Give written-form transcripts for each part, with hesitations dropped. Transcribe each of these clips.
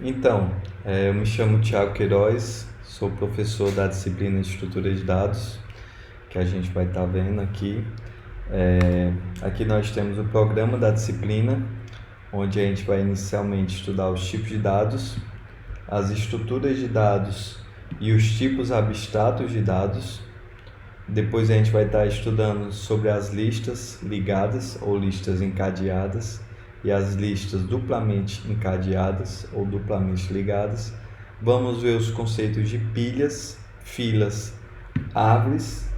Então, eu me chamo Thiago Queiroz, sou professor da disciplina de Estrutura de Dados, que a gente vai estar vendo aqui. Aqui nós temos o programa da disciplina, onde a gente vai inicialmente estudar os tipos de dados, as estruturas de dados e os tipos abstratos de dados. Depois a gente vai estar estudando sobre as listas ligadas ou listas encadeadas e as listas duplamente encadeadas ou duplamente ligadas. Vamos ver os conceitos de pilhas, filas, árvores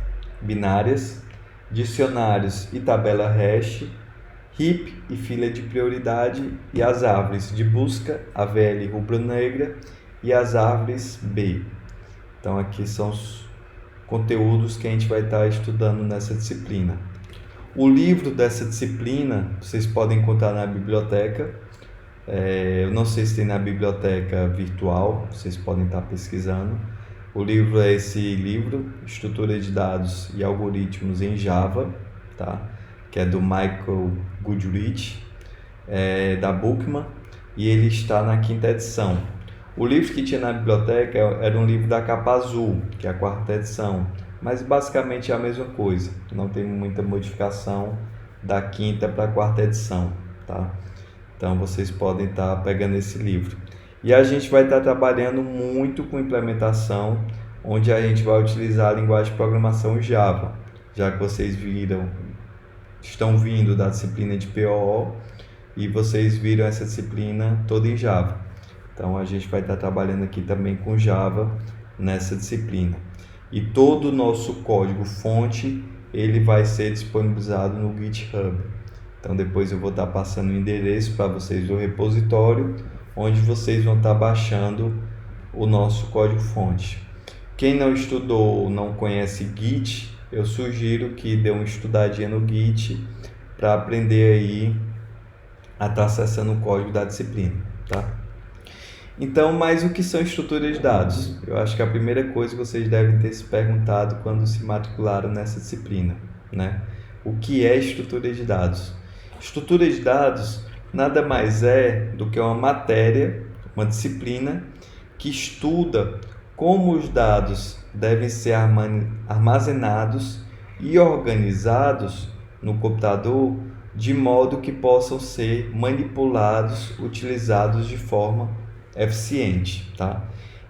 binárias, dicionários e tabela hash, heap e fila de prioridade e as árvores de busca, AVL rubro-negra e as árvores B. Então aqui são os conteúdos que a gente vai estar estudando nessa disciplina. O livro dessa disciplina vocês podem encontrar na biblioteca. Eu não sei se tem na biblioteca virtual, vocês podem estar pesquisando. O livro é esse livro, Estrutura de Dados e Algoritmos em Java, tá? Que é do Michael Goodrich, da Bookman, e ele está na 5ª edição. O livro que tinha na biblioteca era um livro da capa azul, que é a 4ª edição, mas basicamente é a mesma coisa, não tem muita modificação da 5ª para a 4ª edição, tá? Então vocês podem estar pegando esse livro. E a gente vai estar trabalhando muito com implementação, onde a gente vai utilizar a linguagem de programação Java, já que vocês estão vindo da disciplina de POO e vocês viram essa disciplina toda em Java. Então a gente vai estar trabalhando aqui também com Java nessa disciplina. E todo o nosso código fonte ele vai ser disponibilizado no GitHub. Então depois eu vou estar passando o endereço para vocês do repositório, onde vocês vão estar baixando o nosso código fonte. Quem não estudou ou não conhece Git, eu sugiro que dê uma estudadinha no Git para aprender aí a estar acessando o código da disciplina, tá? Então, mas o que são estruturas de dados? Eu acho que a primeira coisa que vocês devem ter se perguntado quando se matricularam nessa disciplina, né? O que é estrutura de dados? Estrutura de dados nada mais é do que uma matéria, uma disciplina que estuda como os dados devem ser armazenados e organizados no computador de modo que possam ser manipulados, utilizados de forma eficiente, tá?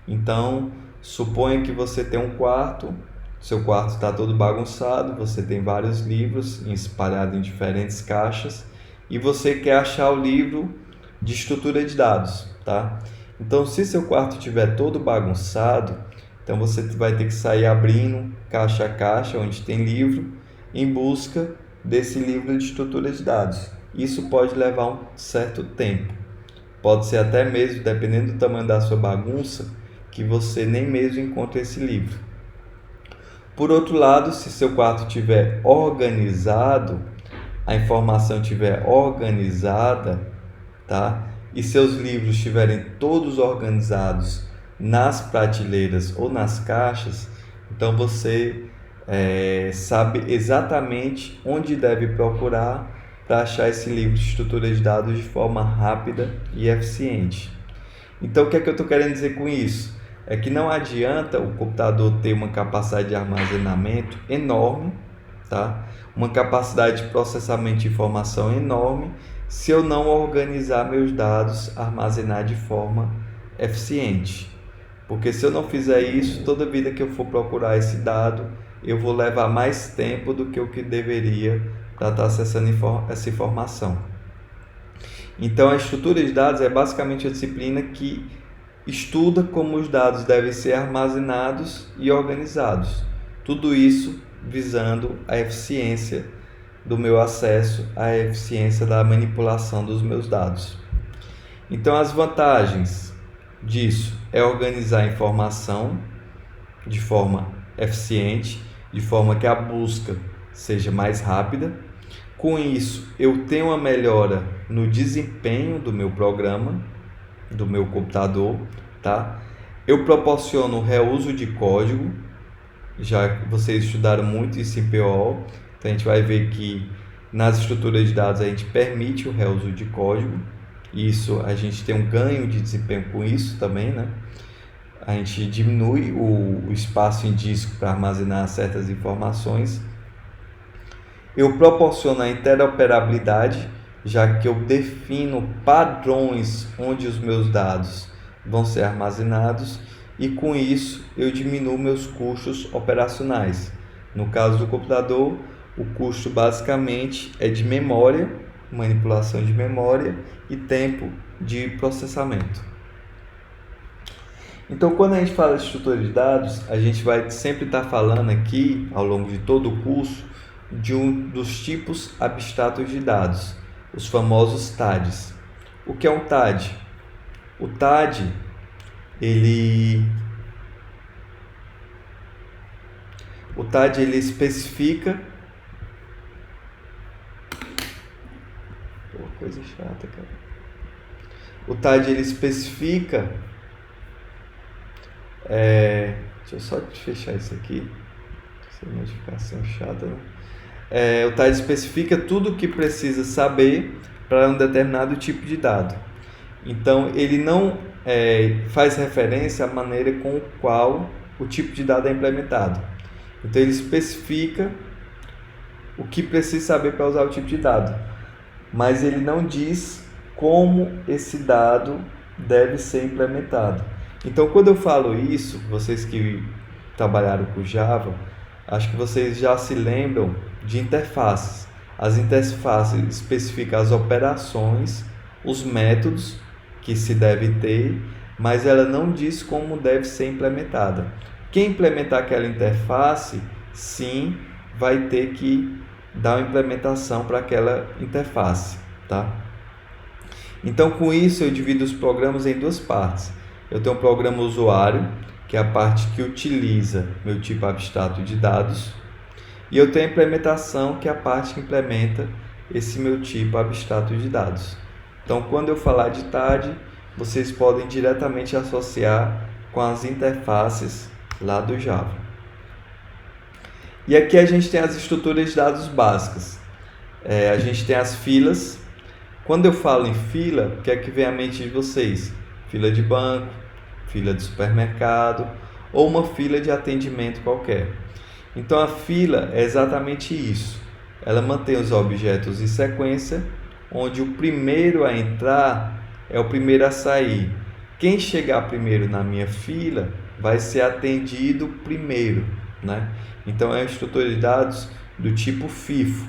Então, suponha que você tem um quarto, seu quarto está todo bagunçado, você tem vários livros espalhados em diferentes caixas e você quer achar o livro de estrutura de dados, tá? Então, se seu quarto estiver todo bagunçado, então você vai ter que sair abrindo caixa a caixa onde tem livro em busca desse livro de estrutura de dados. Isso pode levar um certo tempo. Pode ser até mesmo, dependendo do tamanho da sua bagunça, que você nem mesmo encontre esse livro. Por outro lado, se seu quarto estiver organizado, a informação estiver organizada, tá? E seus livros estiverem todos organizados nas prateleiras ou nas caixas, então você sabe exatamente onde deve procurar para achar esse livro de estrutura de dados de forma rápida e eficiente. Então, o que é que eu estou querendo dizer com isso? É que não adianta o computador ter uma capacidade de armazenamento enorme, tá? Uma capacidade de processamento de informação enorme, se eu não organizar meus dados, armazenar de forma eficiente. Porque se eu não fizer isso, toda vida que eu for procurar esse dado, eu vou levar mais tempo do que o que deveria para estar acessando essa informação. Então, a estrutura de dados é basicamente a disciplina que estuda como os dados devem ser armazenados e organizados. Tudo isso visando a eficiência do meu acesso, a eficiência da manipulação dos meus dados. Então, as vantagens disso é organizar a informação de forma eficiente, de forma que a busca seja mais rápida. Com isso, eu tenho uma melhora no desempenho do meu programa, do meu computador, tá? Eu proporciono reuso de código, já que vocês estudaram muito isso em PO, então a gente vai ver que nas estruturas de dados a gente permite o reuso de código Isso, a gente tem um ganho de desempenho com isso também, né? A gente diminui o espaço em disco para armazenar certas informações. Eu proporciono a interoperabilidade, já que eu defino padrões onde os meus dados vão ser armazenados, e com isso eu diminuo meus custos operacionais. No caso do computador, o custo basicamente é de memória, manipulação de memória e tempo de processamento. Então, quando a gente fala de estrutura de dados, a gente vai sempre estar falando aqui, ao longo de todo o curso, de um dos tipos abstratos de dados, os famosos TADs. O que é um TAD? O TAD, ele especifica... Pô, coisa chata, cara. O TAD, ele especifica... deixa eu só fechar isso aqui. Essa notificação chata, né? O TAD especifica tudo o que precisa saber para um determinado tipo de dado. Então, ele não faz referência à maneira com a qual o tipo de dado é implementado. Então, ele especifica o que precisa saber para usar o tipo de dado, mas ele não diz como esse dado deve ser implementado. Então, quando eu falo isso, vocês que trabalharam com Java, acho que vocês já se lembram de interfaces. As interfaces especificam as operações, os métodos que se deve ter, mas ela não diz como deve ser implementada. Quem implementar aquela interface, sim, vai ter que dar uma implementação para aquela interface, tá? Então, com isso, eu divido os programas em duas partes. Eu tenho um programa usuário, que é a parte que utiliza meu tipo abstrato de dados, e eu tenho a implementação, que é a parte que implementa esse meu tipo abstrato de dados. Então, quando eu falar de TAD, vocês podem diretamente associar com as interfaces lá do Java. E aqui a gente tem as estruturas de dados básicas. A gente tem as filas. Quando eu falo em fila, o que é que vem à mente de vocês? Fila de banco, fila de supermercado ou uma fila de atendimento qualquer. Então a fila é exatamente isso. Ela mantém os objetos em sequência, onde o primeiro a entrar é o primeiro a sair. Quem chegar primeiro na minha fila vai ser atendido primeiro, né? Então é uma estrutura de dados do tipo FIFO,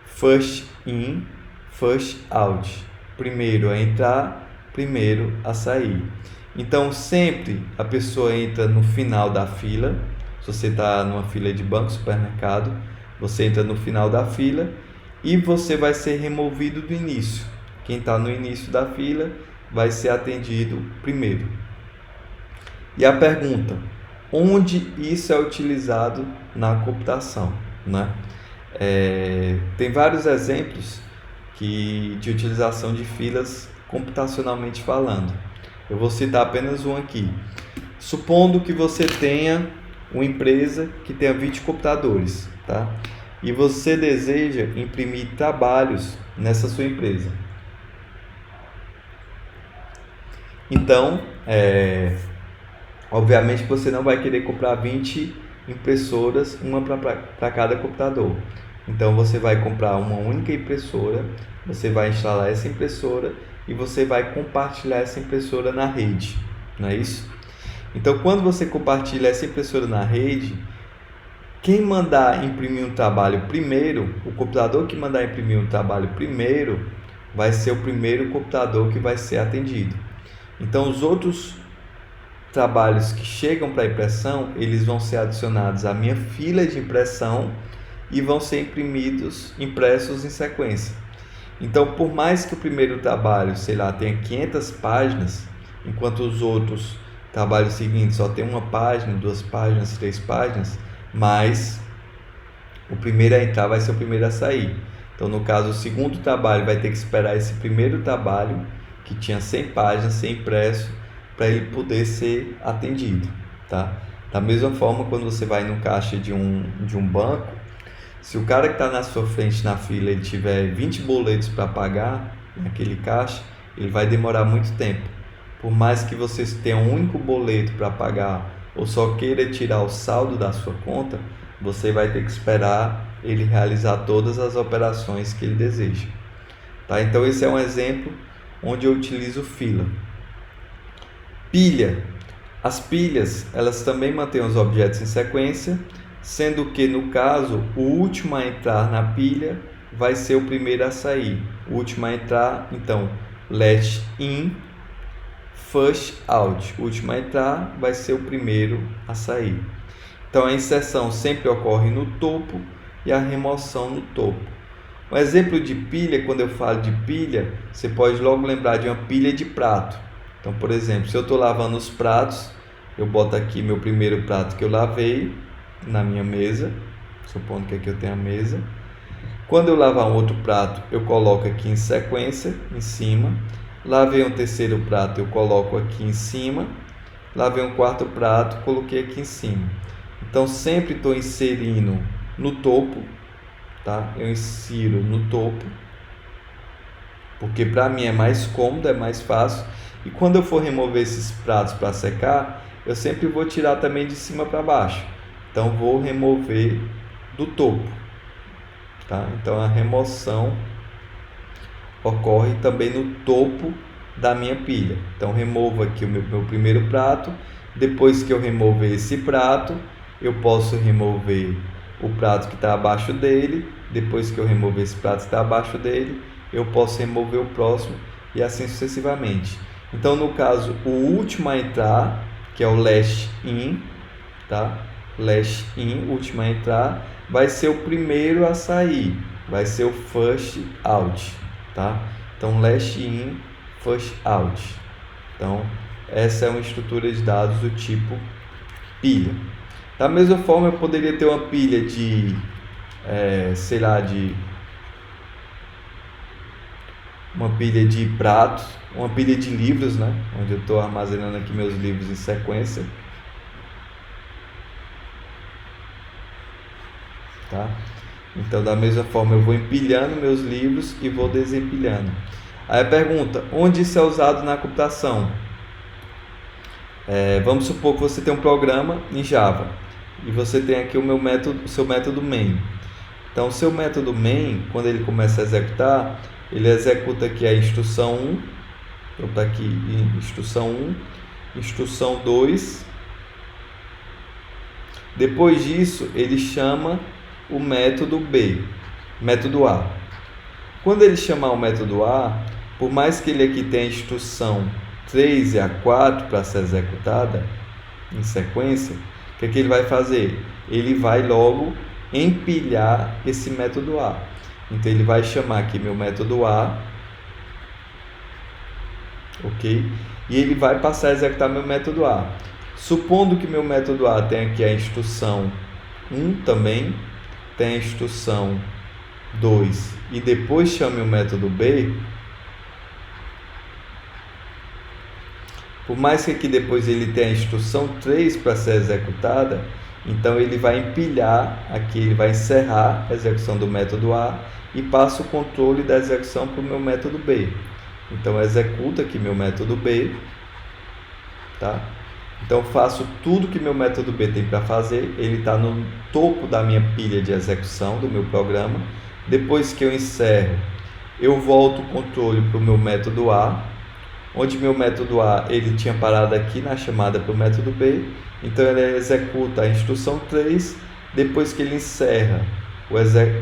First In, First Out. Primeiro a entrar, primeiro a sair. Então sempre a pessoa entra no final da fila. Se você está numa fila de banco, supermercado, você entra no final da fila e você vai ser removido do início. Quem está no início da fila vai ser atendido primeiro. E a pergunta, onde isso é utilizado na computação, né? Tem vários exemplos de utilização de filas computacionalmente falando. Eu vou citar apenas um aqui. Supondo que você tenha uma empresa que tenha 20 computadores, tá? E você deseja imprimir trabalhos nessa sua empresa. Então, obviamente você não vai querer comprar 20 impressoras, uma para cada computador. Então você vai comprar uma única impressora, você vai instalar essa impressora e você vai compartilhar essa impressora na rede, não é isso? Então, quando você compartilha essa impressora na rede, quem mandar imprimir um trabalho primeiro, o computador que mandar imprimir um trabalho primeiro, vai ser o primeiro computador que vai ser atendido. Então, os outros trabalhos que chegam para impressão, eles vão ser adicionados à minha fila de impressão e vão ser impressos em sequência. Então, por mais que o primeiro trabalho, sei lá, tenha 500 páginas, enquanto os outros trabalhos seguintes só tem uma página, 2 páginas, 3 páginas, mas o primeiro a entrar vai ser o primeiro a sair. Então, no caso, o segundo trabalho vai ter que esperar esse primeiro trabalho, que tinha 100 páginas, ser impresso, para ele poder ser atendido, tá? Da mesma forma, quando você vai no caixa de um banco, se o cara que está na sua frente na fila ele tiver 20 boletos para pagar naquele caixa, ele vai demorar muito tempo. Por mais que vocês tenham um único boleto para pagar ou só queira tirar o saldo da sua conta, você vai ter que esperar ele realizar todas as operações que ele deseja. Tá? Então esse é um exemplo onde eu utilizo fila. Pilha. As pilhas, elas também mantêm os objetos em sequência, sendo que no caso, o último a entrar na pilha vai ser o primeiro a sair. O último a entrar, então, last in, first out. O último a entrar vai ser o primeiro a sair. Então a inserção sempre ocorre no topo e a remoção no topo. Um exemplo de pilha, quando eu falo de pilha, você pode logo lembrar de uma pilha de prato. Então, por exemplo, se eu estou lavando os pratos, eu boto aqui meu primeiro prato que eu lavei na minha mesa, supondo que aqui eu tenho a mesa. Quando eu lavar um outro prato, eu coloco aqui em sequência, em cima. Lavei um terceiro prato, eu coloco aqui em cima. Lavei um quarto prato, coloquei aqui em cima. Então, sempre estou inserindo no topo, tá? Eu insiro no topo, porque para mim é mais cômodo, é mais fácil. E quando eu for remover esses pratos para secar, eu sempre vou tirar também de cima para baixo. Então, vou remover do topo, tá? Então, a remoção ocorre também no topo da minha pilha. Então, removo aqui o meu primeiro prato. Depois que eu remover esse prato, eu posso remover o prato que está abaixo dele. Depois que eu remover esse prato que está abaixo dele, eu posso remover o próximo e assim sucessivamente. Então, no caso, o último a entrar, que é o last in, tá? Last in, o último a entrar, vai ser o primeiro a sair, vai ser o first out, tá? Então, last in, first out. Então, essa é uma estrutura de dados do tipo pilha. Da mesma forma, eu poderia ter uma pilha de, uma pilha de pratos, uma pilha de livros, né? Onde eu estou armazenando aqui meus livros em sequência. Tá? Então, da mesma forma, eu vou empilhando meus livros e vou desempilhando. Aí a pergunta, onde isso é usado na computação? Vamos supor que você tem um programa em Java e você tem aqui o seu método main. Então, o seu método main, quando ele começa a executar, ele executa aqui a instrução 1, então está aqui instrução 1, instrução 2. Depois disso, ele chama o método B, método A. Quando ele chamar o método A, por mais que ele aqui tenha a instrução 3 e a 4 para ser executada em sequência, o que ele vai fazer? Ele vai logo empilhar esse método A. Então ele vai chamar aqui meu método A, ok? E ele vai passar a executar meu método A. Supondo que meu método A tenha aqui a instrução 1 também, tem a instrução 2 e depois chame o método B, por mais que aqui depois ele tenha a instrução 3 para ser executada, então ele vai empilhar aqui, ele vai encerrar a execução do método A e passa o controle da execução para o meu método B. Então executa aqui meu método B, tá? Então faço tudo que meu método B tem para fazer, ele está no topo da minha pilha de execução do meu programa. Depois que eu encerro, eu volto o controle para o meu método A, onde meu método A ele tinha parado aqui na chamada para o método B, então ele executa a instrução 3, depois que ele encerra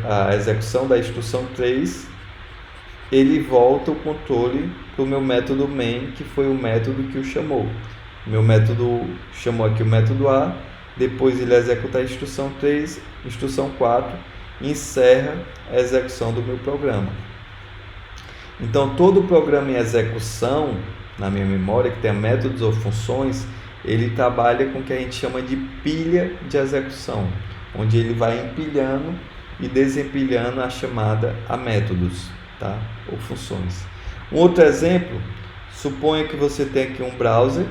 a execução da instrução 3, ele volta o controle para o meu método main, que foi o método que o chamou. Meu método chamou aqui o método A, depois ele executa a instrução 3, instrução 4, e encerra a execução do meu programa. Então, todo programa em execução, na minha memória, que tenha métodos ou funções, ele trabalha com o que a gente chama de pilha de execução, onde ele vai empilhando e desempilhando a chamada a métodos, tá? Ou funções. Um outro exemplo, suponha que você tem aqui um browser,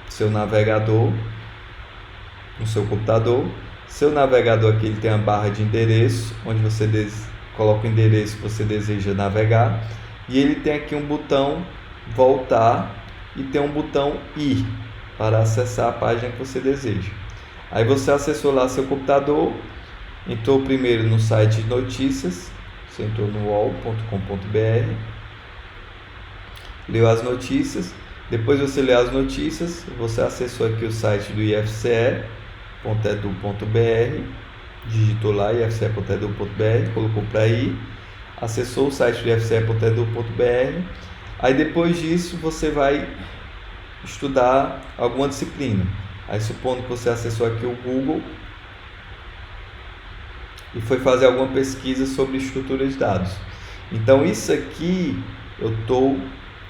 seu navegador, no seu computador. Seu navegador aqui ele tem uma barra de endereço, onde você coloca o endereço que você deseja navegar, e ele tem aqui um botão voltar e tem um botão ir para acessar a página que você deseja. Aí você acessou lá seu computador, entrou primeiro no site de notícias, você entrou no uol.com.br, leu as notícias, depois você leu as notícias, você acessou aqui o site do ifce.edu.br, digitou lá ifce.edu.br, colocou para ir, acessou o site do ifce.edu.br, aí depois disso você vai estudar alguma disciplina. Aí supondo que você acessou aqui o Google e foi fazer alguma pesquisa sobre estrutura de dados. Então isso aqui eu estou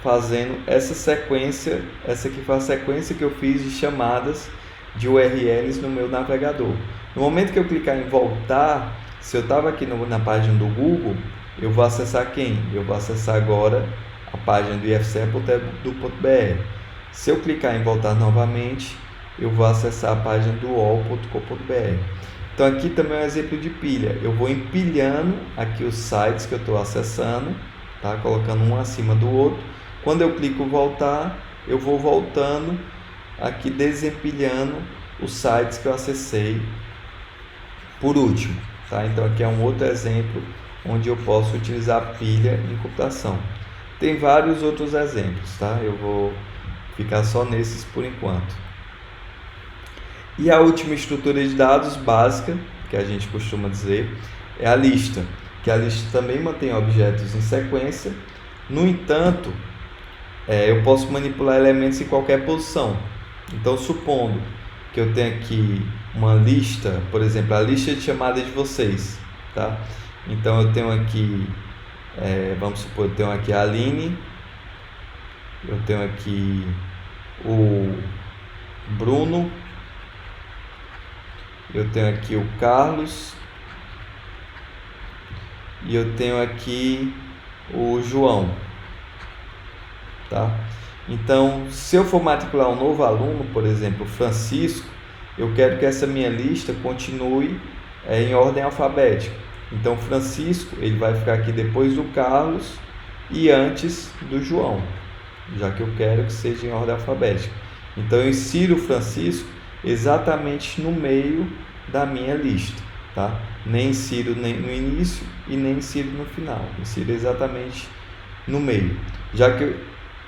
fazendo essa sequência, essa aqui foi a sequência que eu fiz de chamadas de URLs no meu navegador. No momento que eu clicar em voltar, se eu estava aqui na página do Google, eu vou acessar quem? Eu vou acessar agora a página do ifce.edu.br. Se eu clicar em voltar novamente, eu vou acessar a página do uol.com.br. Então aqui também é um exemplo de pilha. Eu vou empilhando aqui os sites que eu estou acessando, tá? Colocando um acima do outro. Quando eu clico voltar, eu vou voltando aqui desempilhando os sites que eu acessei por último, tá? Então aqui é um outro exemplo onde eu posso utilizar pilha em computação. Tem vários outros exemplos, tá? Eu vou ficar só nesses por enquanto. E a última estrutura de dados básica, que a gente costuma dizer, é a lista, que a lista também mantém objetos em sequência. No entanto, eu posso manipular elementos em qualquer posição. Então, supondo que eu tenha aqui uma lista, por exemplo, a lista de chamada de vocês, tá? Então, eu tenho aqui, vamos supor, eu tenho aqui a Aline, eu tenho aqui o Bruno, eu tenho aqui o Carlos e eu tenho aqui o João, tá? Então, se eu for matricular um novo aluno, por exemplo, Francisco, eu quero que essa minha lista continue em ordem alfabética. Então, Francisco, ele vai ficar aqui depois do Carlos e antes do João, já que eu quero que seja em ordem alfabética. Então, eu insiro o Francisco exatamente no meio da minha lista, tá? Nem insiro no início e nem insiro no final, insiro exatamente no meio. Já que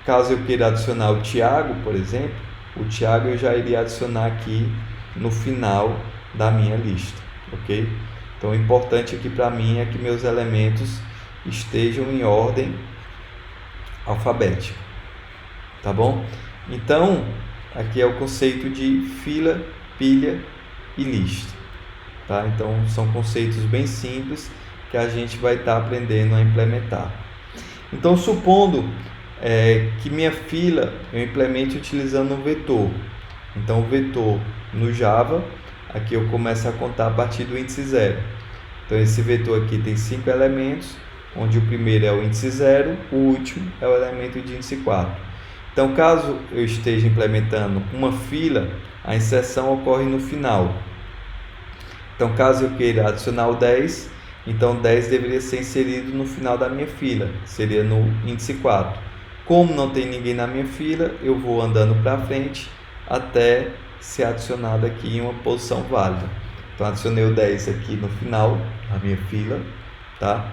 caso eu queira adicionar o Tiago, por exemplo, o Tiago eu já iria adicionar aqui no final da minha lista, ok? Então, o importante aqui para mim é que meus elementos estejam em ordem alfabética, tá bom? Então, aqui é o conceito de fila, pilha e lista, tá? Então, são conceitos bem simples que a gente vai estar aprendendo a implementar. Então, supondo que minha fila eu implemente utilizando um vetor. Então, o vetor no Java, aqui eu começo a contar a partir do índice 0. Então, esse vetor aqui tem 5 elementos, onde o primeiro é o índice 0, o último é o elemento de índice 4. Então, caso eu esteja implementando uma fila, a inserção ocorre no final. Então, caso eu queira adicionar o 10, então 10 deveria ser inserido no final da minha fila, seria no índice 4. Como não tem ninguém na minha fila, eu vou andando para frente até ser adicionado aqui em uma posição válida. Então, adicionei o 10 aqui no final da minha fila, tá?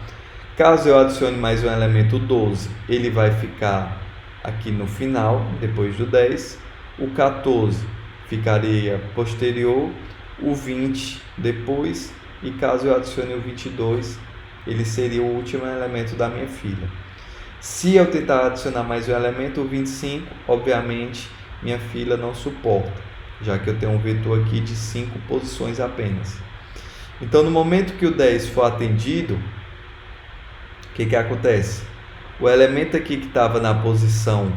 Caso eu adicione mais um elemento 12, ele vai ficar aqui no final, depois do 10. O 14 ficaria posterior, o 20 depois, e caso eu adicione o 22, ele seria o último elemento da minha fila. Se eu tentar adicionar mais um elemento, o 25, obviamente, minha fila não suporta, já que eu tenho um vetor aqui de 5 posições apenas. Então, no momento que o 10 for atendido, o que acontece? O elemento aqui que estava na posição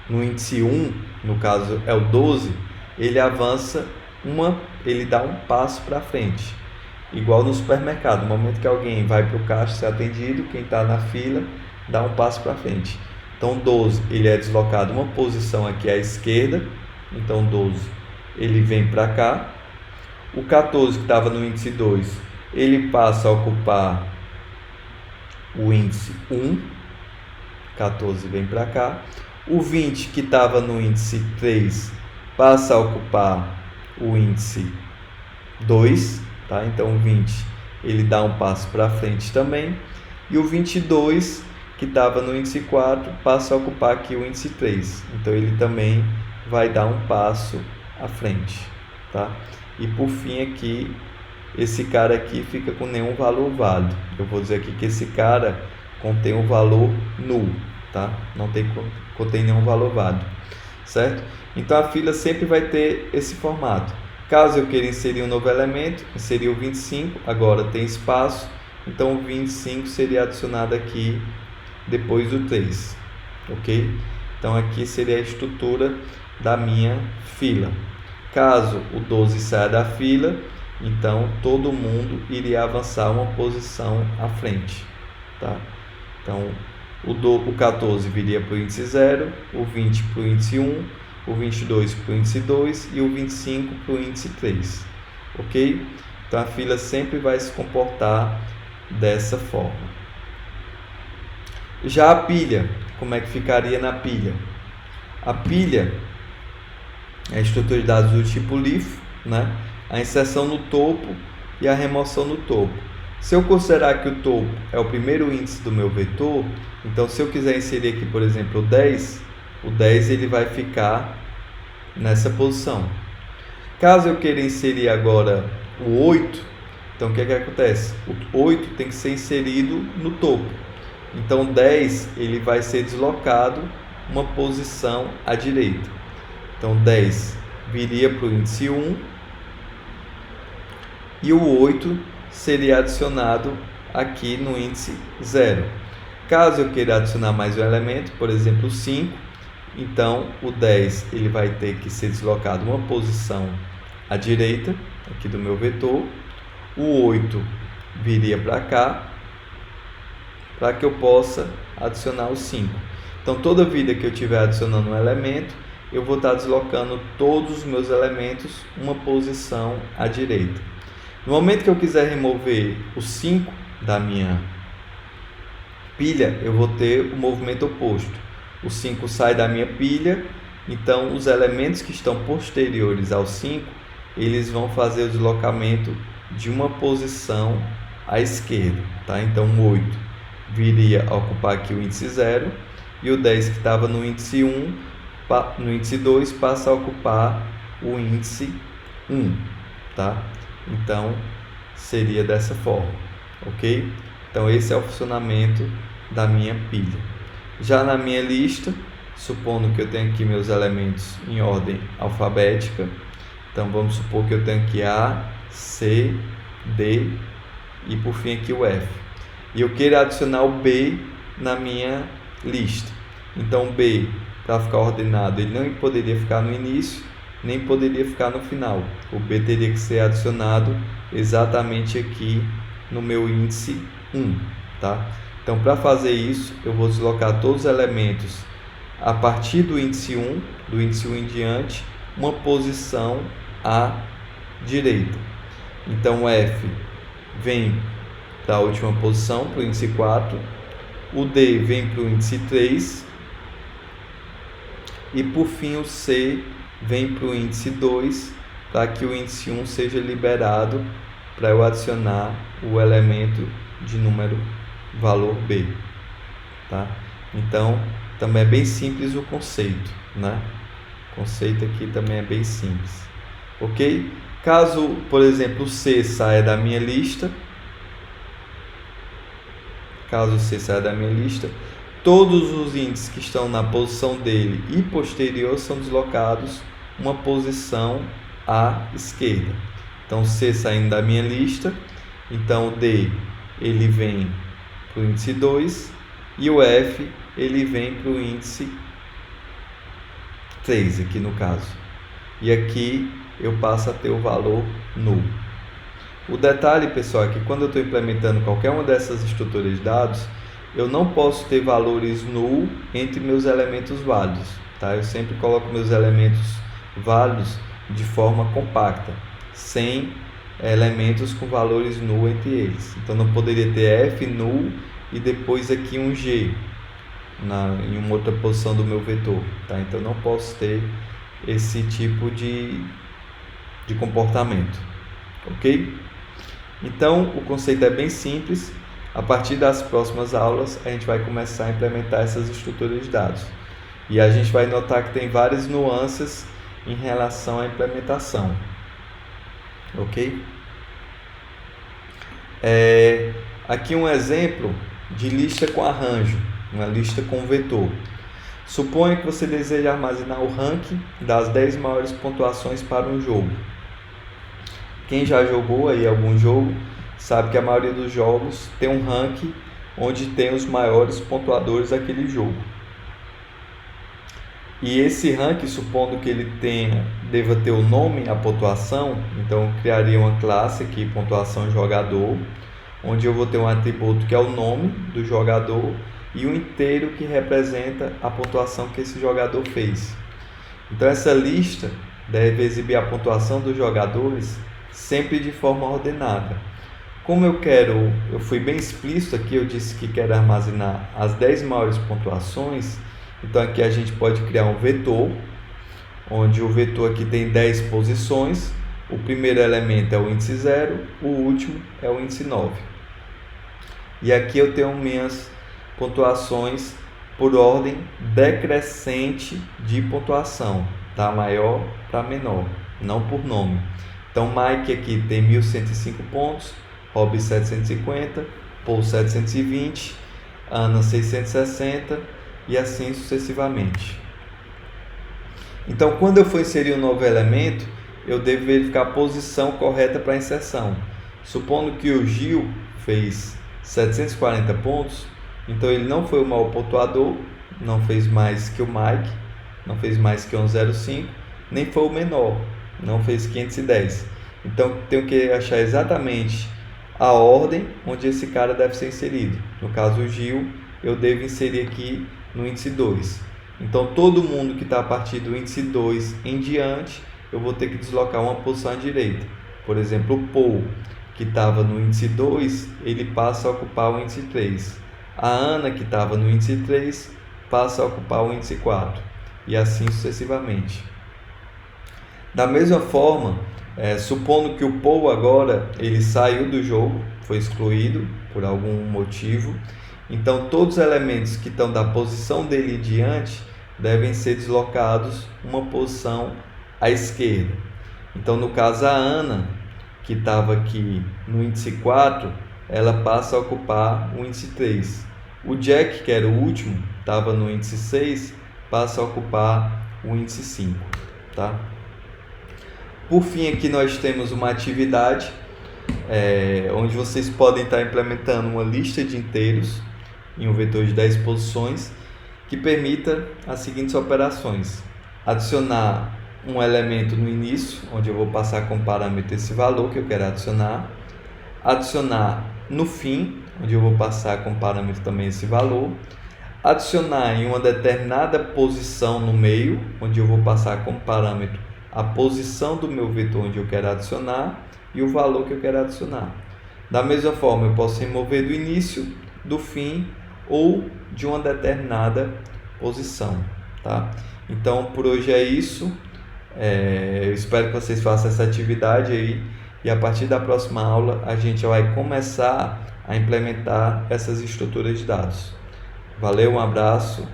no índice 1, no caso é o 12, ele avança ele dá um passo para frente. Igual no supermercado, no momento que alguém vai para o caixa ser atendido, quem está na fila dá um passo para frente. Então, 12, ele é deslocado uma posição aqui à esquerda. Então, 12, ele vem para cá. O 14, que estava no índice 2, ele passa a ocupar o índice 1. 14 vem para cá. O 20 que estava no índice 3 passa a ocupar o índice 2, tá? Então o 20 ele dá um passo para frente também. E o 22 que estava no índice 4 passa a ocupar aqui o índice 3. Então ele também vai dar um passo à frente, tá? E por fim aqui, esse cara aqui fica com nenhum valor válido. Eu vou dizer aqui que esse cara contém um valor nulo, tá? Não contém nenhum valor válido, certo? Então a fila sempre vai ter esse formato. Caso eu queira inserir um novo elemento, inserir o 25, agora tem espaço, então o 25 seria adicionado aqui depois do 3, ok? Então aqui seria a estrutura da minha fila. Caso o 12 saia da fila, então todo mundo iria avançar uma posição à frente, tá? Então o 14 viria para o índice 0, o 20 para o índice 1, o 22 para o índice 2 e o 25 para o índice 3, ok? Então a fila sempre vai se comportar dessa forma. Já a pilha, como é que ficaria na pilha? A pilha é a estrutura de dados do tipo LIFO, né? A inserção no topo e a remoção no topo. Se eu considerar que o topo é o primeiro índice do meu vetor, então se eu quiser inserir aqui, por exemplo, o 10 ele vai ficar nessa posição. Caso eu queira inserir agora o 8, então o que acontece? O 8 tem que ser inserido no topo. Então o 10 ele vai ser deslocado uma posição à direita. Então 10 viria para o índice 1 e o 8 seria adicionado aqui no índice 0. Caso eu queira adicionar mais um elemento, por exemplo, o 5, então o 10 ele vai ter que ser deslocado uma posição à direita, aqui do meu vetor. O 8 viria para cá, para que eu possa adicionar o 5. Então toda vida que eu estiver adicionando um elemento, eu vou estar deslocando todos os meus elementos uma posição à direita. No momento que eu quiser remover o 5 da minha pilha, eu vou ter o movimento oposto. O 5 sai da minha pilha, então os elementos que estão posteriores ao 5, eles vão fazer o deslocamento de uma posição à esquerda, tá? Então o 8 viria a ocupar aqui o índice 0 e o 10 que estava no índice 1, no índice 2 passa a ocupar o índice 1, tá? Então seria dessa forma, ok? Então esse é o funcionamento da minha pilha. Já na minha lista, supondo que eu tenho aqui meus elementos em ordem alfabética, então vamos supor que eu tenho aqui A, C, D e por fim aqui o F. E eu quero adicionar o B na minha lista. Então o B, para ficar ordenado, ele não poderia ficar no início, nem poderia ficar no final. O B teria que ser adicionado exatamente aqui no meu índice 1, tá? Então, para fazer isso, eu vou deslocar todos os elementos a partir do índice 1 em diante, uma posição à direita. Então, o F vem para a última posição, para o índice 4, o D vem para o índice 3, e por fim o C vem para o índice 2, para que o índice 1 seja liberado para eu adicionar o elemento de número valor B, tá? Então, também é bem simples o conceito, né? O conceito aqui também é bem simples, ok? Caso, por exemplo, o C saia da minha lista, todos os índices que estão na posição dele e posterior são deslocados uma posição à esquerda. Então, C saindo da minha lista, então o D ele vem para o índice 2 e o F ele vem para o índice 3, aqui no caso. E aqui eu passo a ter o valor nulo. O detalhe, pessoal, é que quando eu estou implementando qualquer uma dessas estruturas de dados, eu não posso ter valores null entre meus elementos válidos, tá? Eu sempre coloco meus elementos válidos de forma compacta, sem elementos com valores null entre eles. Então não poderia ter F null e depois aqui um G. em uma outra posição do meu vetor, tá? Então eu não posso ter esse tipo de comportamento, ok? Então o conceito é bem simples. A partir das próximas aulas a gente vai começar a implementar essas estruturas de dados e a gente vai notar que tem várias nuances em relação à implementação, ok? Aqui um exemplo de lista com arranjo, uma lista com vetor. Suponha que você deseja armazenar o ranking das 10 maiores pontuações para um jogo. Quem já jogou aí algum jogo sabe que a maioria dos jogos tem um ranking onde tem os maiores pontuadores daquele jogo. E esse ranking, supondo que ele deva ter o nome, a pontuação, então eu criaria uma classe aqui, pontuação jogador, onde eu vou ter um atributo que é o nome do jogador e um inteiro que representa a pontuação que esse jogador fez. Então essa lista deve exibir a pontuação dos jogadores sempre de forma ordenada. Como eu fui bem explícito aqui, eu disse que quero armazenar as 10 maiores pontuações, então aqui a gente pode criar um vetor, onde o vetor aqui tem 10 posições, o primeiro elemento é o índice 0, o último é o índice 9. E aqui eu tenho minhas pontuações por ordem decrescente de pontuação, da maior para menor, não por nome. Então Mike aqui tem 1105 pontos, Rob 750, Paul 720, Ana 660 e assim sucessivamente. Então quando eu for inserir um novo elemento, eu devo verificar a posição correta para a inserção. Supondo que o Gil fez 740 pontos, então ele não foi o maior pontuador, não fez mais que o Mike, não fez mais que 105, nem foi o menor, não fez 510. Então tenho que achar exatamente a ordem onde esse cara deve ser inserido. No caso o Gil, eu devo inserir aqui no índice 2. Então todo mundo que está a partir do índice 2 em diante, eu vou ter que deslocar uma posição à direita. Por exemplo, o Paul, que estava no índice 2, ele passa a ocupar o índice 3. A Ana, que estava no índice 3, passa a ocupar o índice 4. E assim sucessivamente. Da mesma forma, supondo que o Paul agora ele saiu do jogo, foi excluído por algum motivo, então todos os elementos que estão da posição dele em diante devem ser deslocados uma posição à esquerda. Então no caso a Ana, que estava aqui no índice 4, ela passa a ocupar o índice 3. O Jack, que era o último, estava no índice 6, passa a ocupar o índice 5, tá? Por fim, aqui nós temos uma atividade onde vocês podem estar implementando uma lista de inteiros em um vetor de 10 posições que permita as seguintes operações: adicionar um elemento no início, onde eu vou passar como parâmetro esse valor que eu quero adicionar no fim, onde eu vou passar como parâmetro também esse valor, adicionar em uma determinada posição no meio, onde eu vou passar como parâmetro a posição do meu vetor onde eu quero adicionar e o valor que eu quero adicionar. Da mesma forma, eu posso remover do início, do fim ou de uma determinada posição, tá? Então, por hoje é isso. Eu espero que vocês façam essa atividade aí e a partir da próxima aula a gente vai começar a implementar essas estruturas de dados. Valeu, um abraço.